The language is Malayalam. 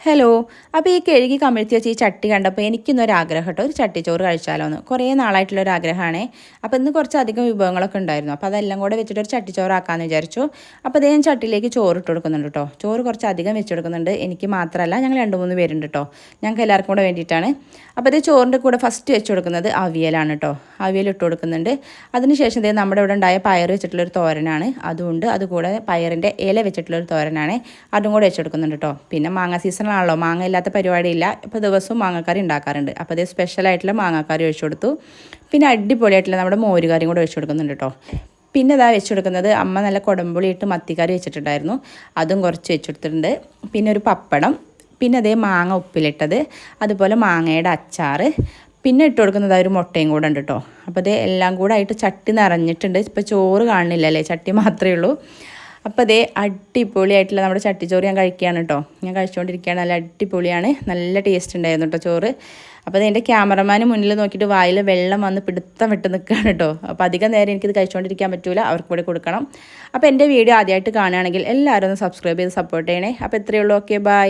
ഹലോ. അപ്പോൾ ഈ കഴുകി കമിഴ്ത്തി വെച്ച് ഈ ചട്ടി കണ്ടപ്പോൾ എനിക്കിന്നൊരാഗ്രഹം കേട്ടോ, ഒരു ചട്ടിച്ചോറ് കഴിച്ചാലോ എന്ന്. കുറേ നാളായിട്ടുള്ളൊരു ആഗ്രഹമാണ്. അപ്പോൾ ഇന്ന് കുറച്ചധികം വിഭവങ്ങളൊക്കെ ഉണ്ടായിരുന്നു. അപ്പോൾ അതെല്ലാം കൂടെ വെച്ചിട്ട് ഒരു ചട്ടിച്ചോറാക്കാമെന്ന് വിചാരിച്ചു. അപ്പോൾ അതേ ഞാൻ ചട്ടിയിലേക്ക് ചോറ് ഇട്ട് കൊടുക്കുന്നുണ്ട് കേട്ടോ. ചോറ് കുറച്ച് അധികം വെച്ച് കൊടുക്കുന്നുണ്ട്. എനിക്ക് മാത്രമല്ല, ഞങ്ങൾ 2-3 പേരുണ്ട് കേട്ടോ. ഞങ്ങൾക്ക് എല്ലാവർക്കും കൂടെ വേണ്ടിയിട്ടാണ്. അപ്പോൾ അതേ ചോറിൻ്റെ കൂടെ ഫസ്റ്റ് വെച്ച് കൊടുക്കുന്നത് അവിയലാണ് കേട്ടോ. അവിയൽ ഇട്ട് കൊടുക്കുന്നുണ്ട്. അതിനുശേഷം ഇതേ നമ്മുടെ ഇവിടെ ഉണ്ടായ പയർ വെച്ചിട്ടുള്ളൊരു തോരനാണ്, അതുകൊണ്ട് അതുകൂടെ പയറിൻ്റെ ഇല വെച്ചിട്ടുള്ളൊരു തോരനാണ്, അതും കൂടെ വെച്ച് കൊടുക്കുന്നുണ്ട് കേട്ടോ. പിന്നെ മാങ്ങ സീസണാണല്ലോ, മാങ്ങ ഇല്ലാത്ത പരിപാടിയില്ല. ഇപ്പോൾ ദിവസവും മാങ്ങക്കറി ഉണ്ടാക്കാറുണ്ട്. അപ്പോൾ അതേ സ്പെഷ്യലായിട്ടുള്ള മാങ്ങാക്കറി ഒഴിച്ചു കൊടുത്തു. പിന്നെ അടിപൊളിയായിട്ടുള്ള നമ്മുടെ മോരുകറിയും കൂടെ ഒഴിച്ചു കൊടുക്കുന്നുണ്ട് കേട്ടോ. പിന്നെ ഇതാ വെച്ച് കൊടുക്കുന്നത് അമ്മ നല്ല കുടംപുളി ഇട്ട് മത്തിക്കറി വെച്ചിട്ടുണ്ടായിരുന്നു, അതും കുറച്ച് വെച്ച് കൊടുത്തിട്ടുണ്ട്. പിന്നെ ഒരു പപ്പടം, പിന്നെ അതേ മാങ്ങ ഉപ്പിലിട്ടത്, അതുപോലെ മാങ്ങയുടെ അച്ചാർ, പിന്നെ ഇട്ട് കൊടുക്കുന്നത് ഒരു മുട്ടയും കൂടെ ഉണ്ട് കേട്ടോ. അപ്പോൾ അതേ എല്ലാം കൂടെ ആയിട്ട് ചട്ടി നിറഞ്ഞിട്ടുണ്ട്. ഇപ്പോൾ ചോറ് കാണുന്നില്ലല്ലേ, ചട്ടി മാത്രമേ ഉള്ളൂ. അപ്പോൾ അതേ അടിപൊളിയായിട്ടുള്ള നമ്മുടെ ചട്ടിച്ചോറ് ഞാൻ കഴിക്കുകയാണ് കേട്ടോ. ഞാൻ കഴിച്ചുകൊണ്ടിരിക്കുകയാണ്. നല്ല അടിപൊളിയാണ്, നല്ല ടേസ്റ്റ് ഉണ്ടായിരുന്നു കേട്ടോ ചോറ്. അപ്പോൾ അത് എൻ്റെ ക്യാമറമാന് മുന്നിൽ നോക്കിയിട്ട് വായിൽ വെള്ളം വന്ന് പിടുത്തം വിട്ട് നിൽക്കുകയാണ് കേട്ടോ. അപ്പോൾ അധികം നേരം എനിക്കിത് കഴിച്ചുകൊണ്ടിരിക്കാൻ പറ്റില്ല, അവർക്ക് കൂടെ കൊടുക്കണം. അപ്പോൾ എൻ്റെ വീഡിയോ ആദ്യമായിട്ട് കാണുകയാണെങ്കിൽ എല്ലാവരും ഒന്ന് സബ്സ്ക്രൈബ് ചെയ്ത് സപ്പോർട്ട് ചെയ്യണേ. അപ്പോൾ ഇത്രയേ ഉള്ളൂ. Okay, by.